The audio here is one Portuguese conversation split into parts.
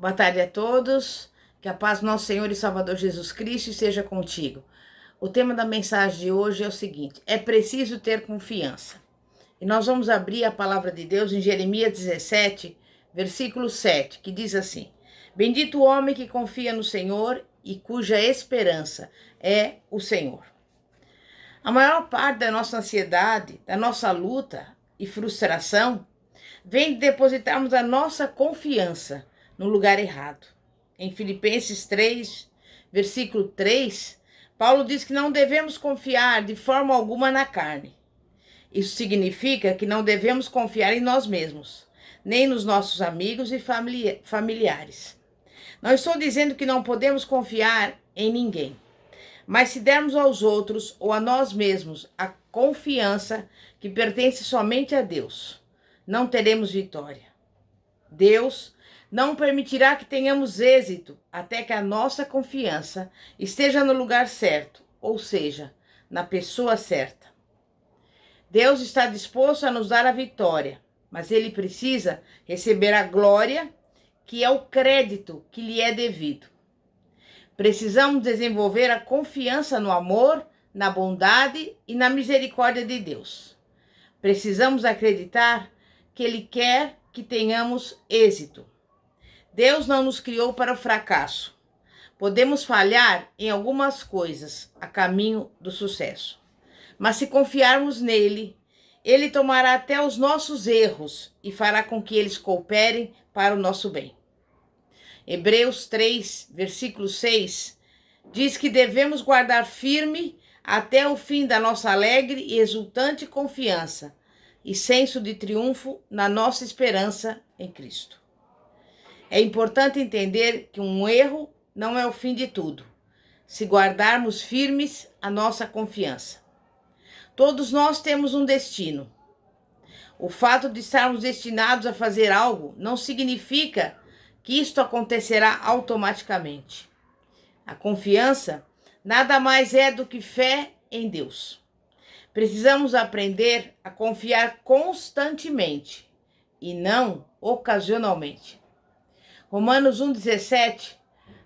Boa tarde a todos, que a paz do nosso Senhor e Salvador Jesus Cristo esteja contigo. O tema da mensagem de hoje é o seguinte: é preciso ter confiança. E nós vamos abrir a palavra de Deus em Jeremias 17, versículo 7, que diz assim: Bendito o homem que confia no Senhor e cuja esperança é o Senhor. A maior parte da nossa ansiedade, da nossa luta e frustração vem de depositarmos a nossa confiança no lugar errado. Em Filipenses 3, versículo 3, Paulo diz que não devemos confiar de forma alguma na carne. Isso significa que não devemos confiar em nós mesmos, nem nos nossos amigos e familiares. Não estou dizendo que não podemos confiar em ninguém, mas se dermos aos outros ou a nós mesmos a confiança que pertence somente a Deus, não teremos vitória. Deus não permitirá que tenhamos êxito até que a nossa confiança esteja no lugar certo, ou seja, na pessoa certa. Deus está disposto a nos dar a vitória, mas Ele precisa receber a glória, que é o crédito que lhe é devido. Precisamos desenvolver a confiança no amor, na bondade e na misericórdia de Deus. Precisamos acreditar que Ele quer que tenhamos êxito. Deus não nos criou para o fracasso. Podemos falhar em algumas coisas a caminho do sucesso. Mas se confiarmos nele, Ele tomará até os nossos erros e fará com que eles cooperem para o nosso bem. Hebreus 3, versículo 6, diz que devemos guardar firme até o fim da nossa alegre e exultante confiança e senso de triunfo na nossa esperança em Cristo. É importante entender que um erro não é o fim de tudo, se guardarmos firmes a nossa confiança. Todos nós temos um destino. O fato de estarmos destinados a fazer algo não significa que isto acontecerá automaticamente. A confiança nada mais é do que fé em Deus. Precisamos aprender a confiar constantemente e não ocasionalmente. Romanos 1,17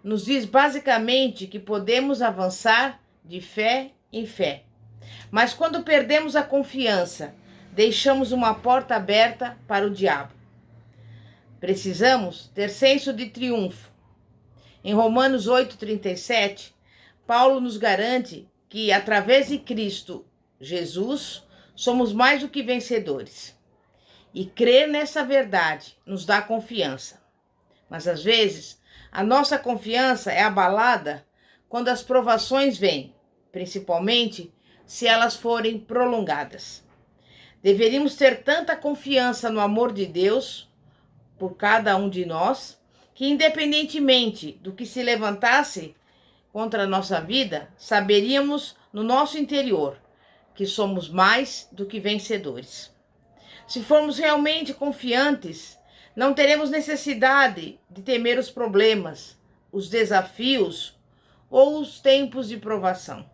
nos diz basicamente que podemos avançar de fé em fé. Mas quando perdemos a confiança, deixamos uma porta aberta para o diabo. Precisamos ter senso de triunfo. Em Romanos 8,37, Paulo nos garante que, através de Cristo Jesus, somos mais do que vencedores. E crer nessa verdade nos dá confiança. Mas às vezes, a nossa confiança é abalada quando as provações vêm, principalmente se elas forem prolongadas. Deveríamos ter tanta confiança no amor de Deus por cada um de nós, que independentemente do que se levantasse contra a nossa vida, saberíamos no nosso interior que somos mais do que vencedores. Se formos realmente confiantes, não teremos necessidade de temer os problemas, os desafios ou os tempos de provação,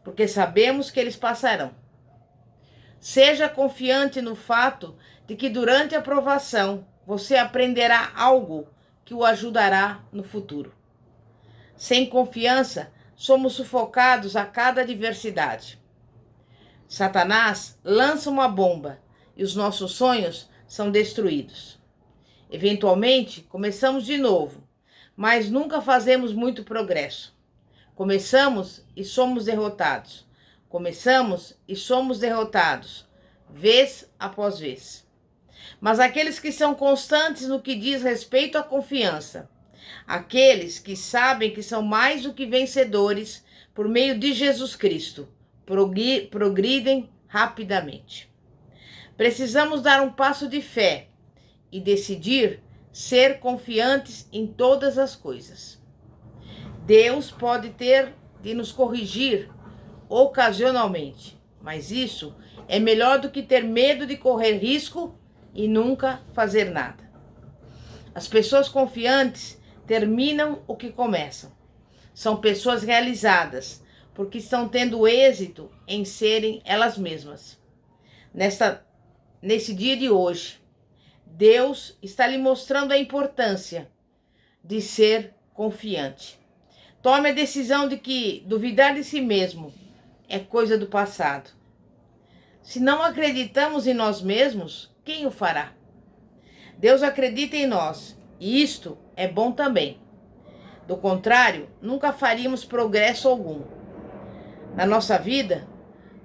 porque sabemos que eles passarão. Seja confiante no fato de que durante a provação você aprenderá algo que o ajudará no futuro. Sem confiança, somos sufocados a cada adversidade. Satanás lança uma bomba e os nossos sonhos são destruídos. Eventualmente, começamos de novo, mas nunca fazemos muito progresso. Começamos e somos derrotados. Começamos e somos derrotados, vez após vez. Mas aqueles que são constantes no que diz respeito à confiança, aqueles que sabem que são mais do que vencedores por meio de Jesus Cristo, progridem rapidamente. Precisamos dar um passo de fé e decidir ser confiantes em todas as coisas. Deus pode ter de nos corrigir ocasionalmente, mas isso é melhor do que ter medo de correr risco e nunca fazer nada. As pessoas confiantes terminam o que começam. São pessoas realizadas, porque estão tendo êxito em serem elas mesmas. Nesse dia de hoje, Deus está lhe mostrando a importância de ser confiante. Tome a decisão de que duvidar de si mesmo é coisa do passado. Se não acreditamos em nós mesmos, quem o fará? Deus acredita em nós, e isto é bom também. Do contrário, nunca faríamos progresso algum. Na nossa vida,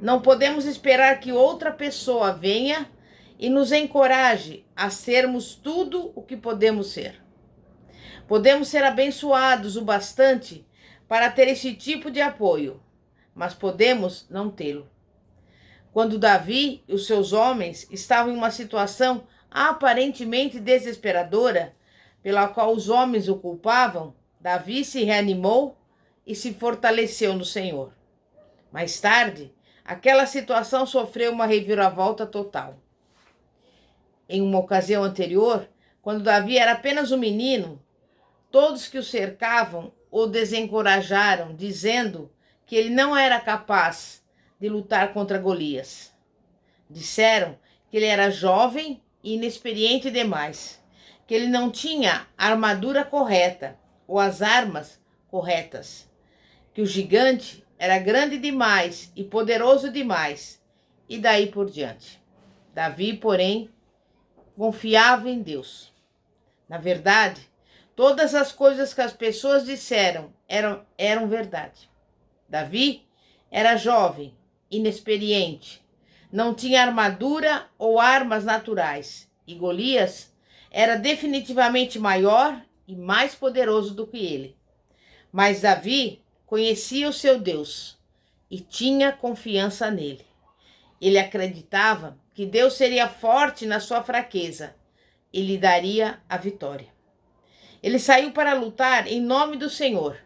não podemos esperar que outra pessoa venha e nos encoraje a sermos tudo o que podemos ser. Podemos ser abençoados o bastante para ter esse tipo de apoio, mas podemos não tê-lo. Quando Davi e os seus homens estavam em uma situação aparentemente desesperadora, pela qual os homens o culpavam, Davi se reanimou e se fortaleceu no Senhor. Mais tarde, aquela situação sofreu uma reviravolta total. Em uma ocasião anterior, quando Davi era apenas um menino, todos que o cercavam o desencorajaram, dizendo que ele não era capaz de lutar contra Golias. Disseram que ele era jovem e inexperiente demais, que ele não tinha a armadura correta ou as armas corretas, que o gigante era grande demais e poderoso demais, e daí por diante. Davi, porém, confiava em Deus. Na verdade, todas as coisas que as pessoas disseram eram verdade. Davi era jovem, inexperiente, não tinha armadura ou armas naturais, e Golias era definitivamente maior e mais poderoso do que ele. Mas Davi conhecia o seu Deus e tinha confiança nele. Ele acreditava que Deus seria forte na sua fraqueza e lhe daria a vitória. Ele saiu para lutar em nome do Senhor,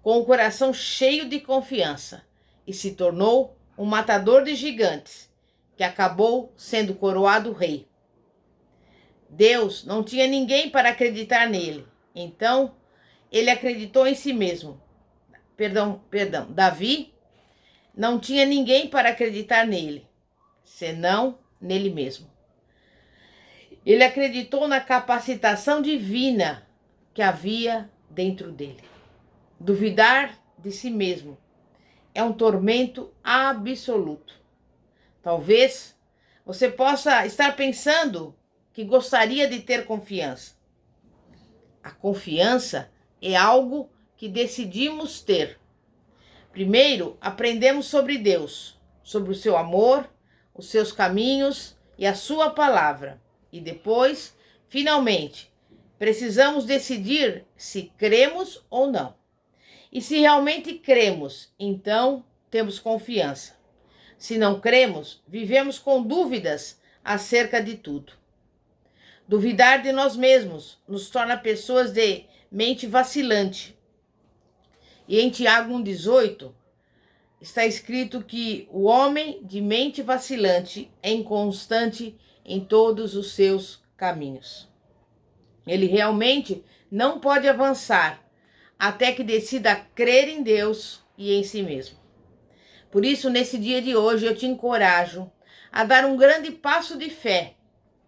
com o coração cheio de confiança, e se tornou um matador de gigantes, que acabou sendo coroado rei. Deus não tinha ninguém para acreditar nele, então ele acreditou em si mesmo. Davi não tinha ninguém para acreditar nele, senão nele mesmo. Ele acreditou na capacitação divina que havia dentro dele. Duvidar de si mesmo é um tormento absoluto. Talvez você possa estar pensando que gostaria de ter confiança. A confiança é algo que decidimos ter. Primeiro, aprendemos sobre Deus, sobre o seu amor, os seus caminhos e a sua palavra. E depois, finalmente, precisamos decidir se cremos ou não. E se realmente cremos, então temos confiança. Se não cremos, vivemos com dúvidas acerca de tudo. Duvidar de nós mesmos nos torna pessoas de mente vacilante. E em Tiago 1,18 está escrito que o homem de mente vacilante é inconstante em todos os seus caminhos. Ele realmente não pode avançar até que decida crer em Deus e em si mesmo. Por isso, nesse dia de hoje, eu te encorajo a dar um grande passo de fé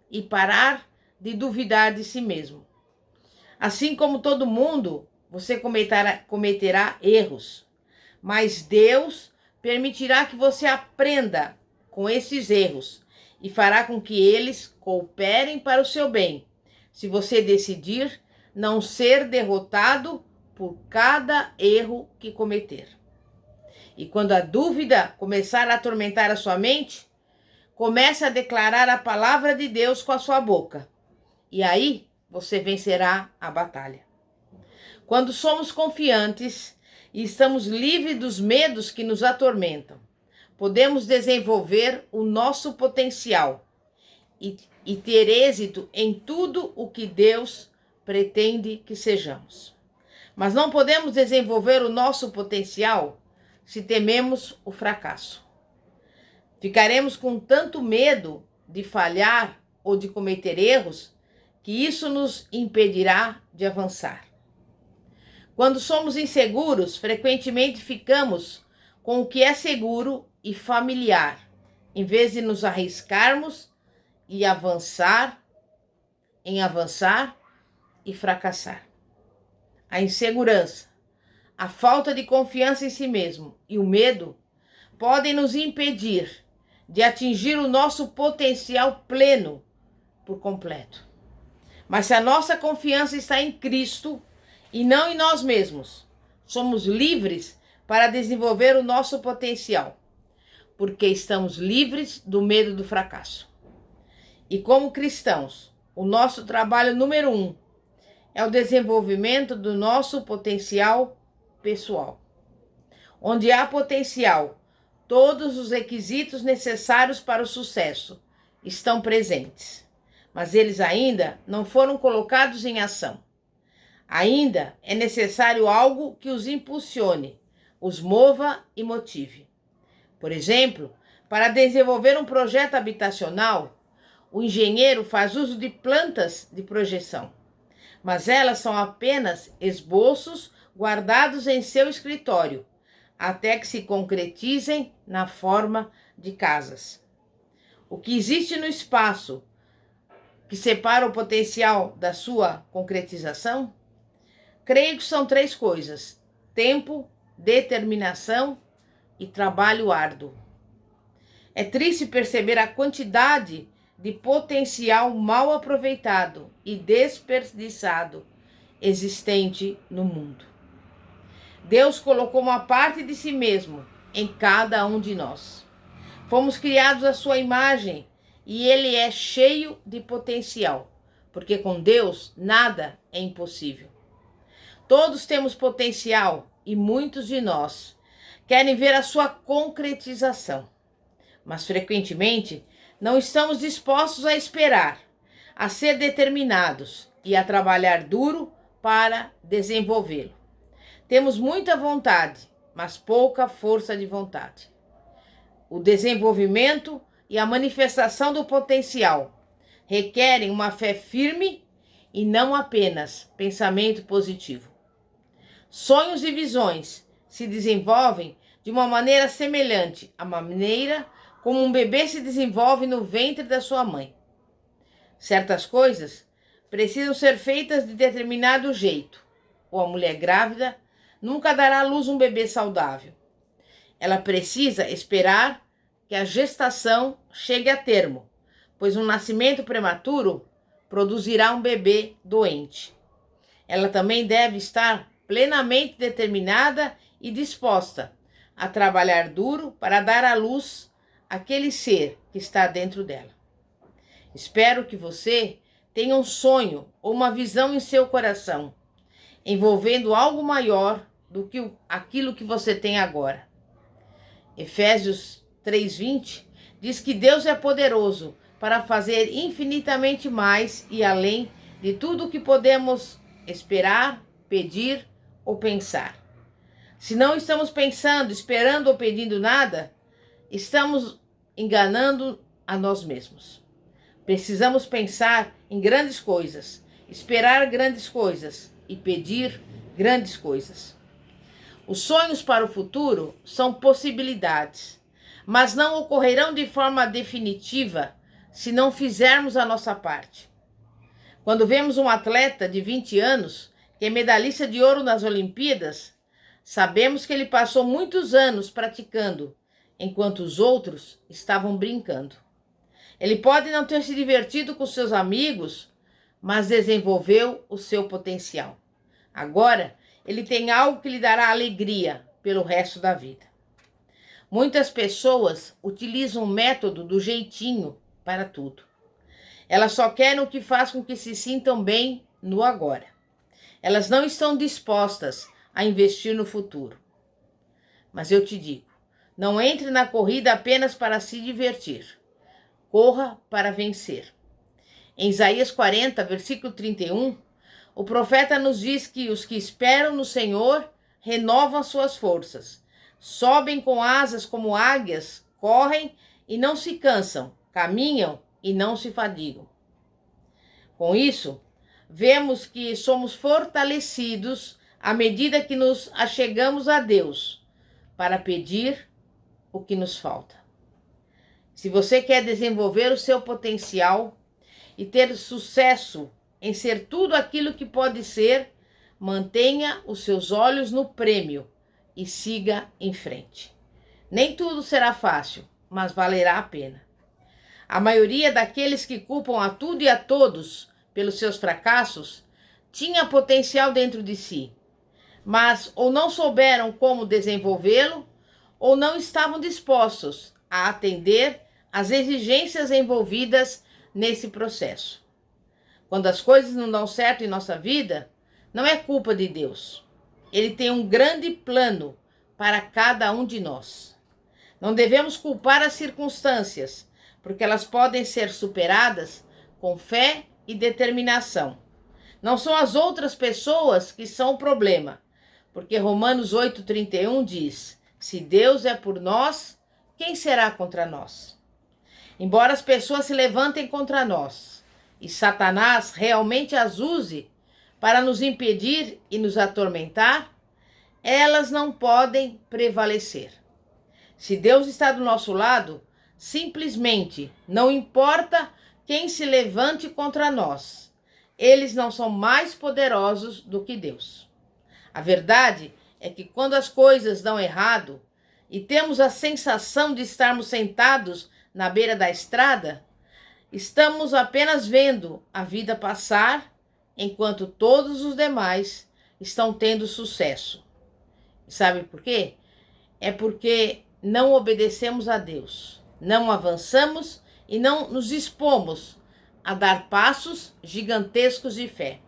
e parar de duvidar de si mesmo. Assim como todo mundo, você cometerá erros, mas Deus permitirá que você aprenda com esses erros e fará com que eles cooperem para o seu bem, se você decidir não ser derrotado por cada erro que cometer. E quando a dúvida começar a atormentar a sua mente, comece a declarar a palavra de Deus com a sua boca. E aí você vencerá a batalha. Quando somos confiantes e estamos livres dos medos que nos atormentam, podemos desenvolver o nosso potencial e ter êxito em tudo o que Deus pretende que sejamos. Mas não podemos desenvolver o nosso potencial se tememos o fracasso. Ficaremos com tanto medo de falhar ou de cometer erros que isso nos impedirá de avançar. Quando somos inseguros, frequentemente ficamos com o que é seguro e familiar, em vez de nos arriscarmos em avançar e fracassar. a insegurança, a falta de confiança em si mesmo e o medo podem nos impedir de atingir o nosso potencial pleno por completo. Mas se a nossa confiança está em Cristo e não em nós mesmos, somos livres para desenvolver o nosso potencial, porque estamos livres do medo do fracasso. E como cristãos, o nosso trabalho número 1 é o desenvolvimento do nosso potencial pessoal. Onde há potencial, todos os requisitos necessários para o sucesso estão presentes, mas eles ainda não foram colocados em ação. Ainda é necessário algo que os impulsione, os mova e motive. Por exemplo, para desenvolver um projeto habitacional, o engenheiro faz uso de plantas de projeção, mas elas são apenas esboços guardados em seu escritório, até que se concretizem na forma de casas. O que existe no espaço que separa o potencial da sua concretização? Creio que são 3 coisas: tempo, determinação e trabalho árduo. É triste perceber a quantidade de potencial mal aproveitado e desperdiçado existente no mundo. Deus colocou uma parte de si mesmo em cada um de nós. Fomos criados à sua imagem e ele é cheio de potencial, porque com Deus nada é impossível. Todos temos potencial e muitos de nós querem ver a sua concretização, mas frequentemente não estamos dispostos a esperar, a ser determinados e a trabalhar duro para desenvolvê-lo. Temos muita vontade, mas pouca força de vontade. O desenvolvimento e a manifestação do potencial requerem uma fé firme e não apenas pensamento positivo. Sonhos e visões se desenvolvem de uma maneira semelhante à maneira como um bebê se desenvolve no ventre da sua mãe. Certas coisas precisam ser feitas de determinado jeito, ou a mulher grávida nunca dará à luz um bebê saudável. Ela precisa esperar que a gestação chegue a termo, pois um nascimento prematuro produzirá um bebê doente. Ela também deve estar plenamente determinada e disposta a trabalhar duro para dar à luz aquele ser que está dentro dela. Espero que você tenha um sonho ou uma visão em seu coração, envolvendo algo maior do que aquilo que você tem agora. Efésios 3:20 diz que Deus é poderoso para fazer infinitamente mais e além de tudo o que podemos esperar, pedir ou pensar. Se não estamos pensando, esperando ou pedindo nada, estamos enganando a nós mesmos. Precisamos pensar em grandes coisas, esperar grandes coisas e pedir grandes coisas. Os sonhos para o futuro são possibilidades, mas não ocorrerão de forma definitiva se não fizermos a nossa parte. Quando vemos um atleta de 20 anos, que é medalhista de ouro nas Olimpíadas, sabemos que ele passou muitos anos praticando, enquanto os outros estavam brincando. Ele pode não ter se divertido com seus amigos, mas desenvolveu o seu potencial. Agora, ele tem algo que lhe dará alegria pelo resto da vida. Muitas pessoas utilizam o método do jeitinho para tudo. Elas só querem o que faz com que se sintam bem no agora. Elas não estão dispostas a investir no futuro. Mas eu te digo, não entre na corrida apenas para se divertir. Corra para vencer. Em Isaías 40, versículo 31, o profeta nos diz que os que esperam no Senhor renovam suas forças, sobem com asas como águias, correm e não se cansam, caminham e não se fadigam. Com isso, vemos que somos fortalecidos à medida que nos achegamos a Deus para pedir o que nos falta. Se você quer desenvolver o seu potencial e ter sucesso em ser tudo aquilo que pode ser, mantenha os seus olhos no prêmio e siga em frente. Nem tudo será fácil, mas valerá a pena. A maioria daqueles que culpam a tudo e a todos pelos seus fracassos tinha potencial dentro de si, mas ou não souberam como desenvolvê-lo, ou não estavam dispostos a atender às exigências envolvidas nesse processo. Quando as coisas não dão certo em nossa vida, não é culpa de Deus. Ele tem um grande plano para cada um de nós. Não devemos culpar as circunstâncias, porque elas podem ser superadas com fé e determinação. Não são as outras pessoas que são o problema, porque Romanos 8,31 diz: se Deus é por nós, quem será contra nós? Embora as pessoas se levantem contra nós e Satanás realmente as use para nos impedir e nos atormentar, elas não podem prevalecer. Se Deus está do nosso lado, simplesmente não importa quem se levante contra nós, eles não são mais poderosos do que Deus. A verdade é que quando as coisas dão errado e temos a sensação de estarmos sentados na beira da estrada, estamos apenas vendo a vida passar enquanto todos os demais estão tendo sucesso. E sabe por quê? É porque não obedecemos a Deus, não avançamos e não nos dispomos a dar passos gigantescos de fé.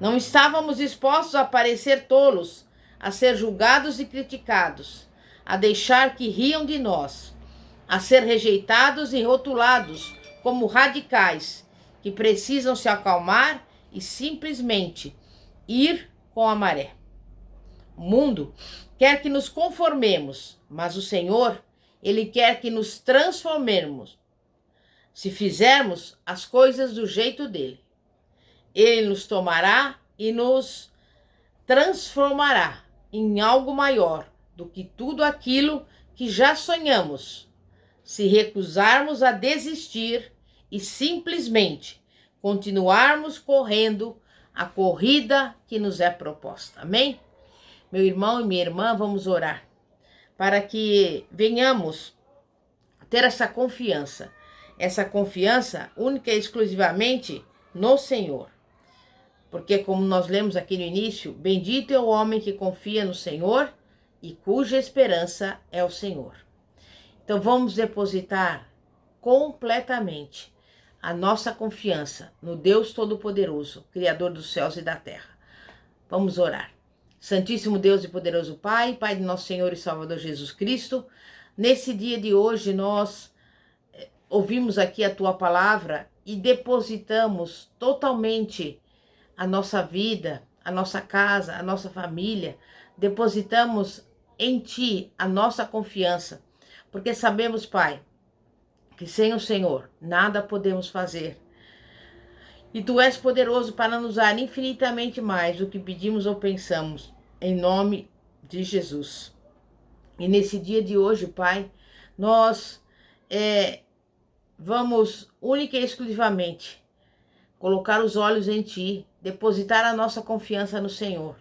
Não estávamos dispostos a parecer tolos, a ser julgados e criticados, a deixar que riam de nós, a ser rejeitados e rotulados como radicais que precisam se acalmar e simplesmente ir com a maré. O mundo quer que nos conformemos, mas o Senhor, Ele quer que nos transformemos. Se fizermos as coisas do jeito dele, Ele nos tomará e nos transformará em algo maior do que tudo aquilo que já sonhamos, se recusarmos a desistir e simplesmente continuarmos correndo a corrida que nos é proposta. Amém? Meu irmão e minha irmã, vamos orar para que venhamos ter essa confiança única e exclusivamente no Senhor. Porque, como nós lemos aqui no início, bendito é o homem que confia no Senhor e cuja esperança é o Senhor. Então vamos depositar completamente a nossa confiança no Deus Todo-Poderoso, Criador dos céus e da terra. Vamos orar. Santíssimo Deus e poderoso Pai, Pai de nosso Senhor e Salvador Jesus Cristo, nesse dia de hoje nós ouvimos aqui a Tua palavra e depositamos totalmente a nossa vida, a nossa casa, a nossa família, depositamos em Ti a nossa confiança, porque sabemos, Pai, que sem o Senhor nada podemos fazer. E Tu és poderoso para nos dar infinitamente mais do que pedimos ou pensamos, em nome de Jesus. E nesse dia de hoje, Pai, nós vamos única e exclusivamente colocar os olhos em Ti, depositar a nossa confiança no Senhor,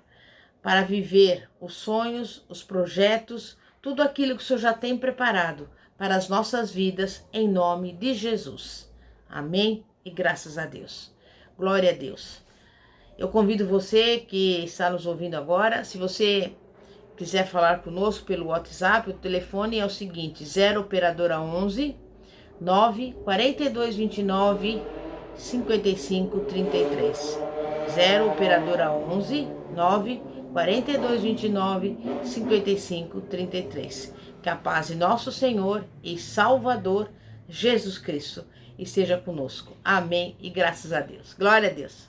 para viver os sonhos, os projetos, tudo aquilo que o Senhor já tem preparado para as nossas vidas, em nome de Jesus. Amém e graças a Deus. Glória a Deus. Eu convido você que está nos ouvindo agora, se você quiser falar conosco pelo WhatsApp, o telefone é o seguinte: 0 operadora 11 9 4229 5533. 0 operadora 11 9 4229 5533. Que a paz de nosso Senhor e Salvador Jesus Cristo esteja conosco. Amém e graças a Deus. Glória a Deus.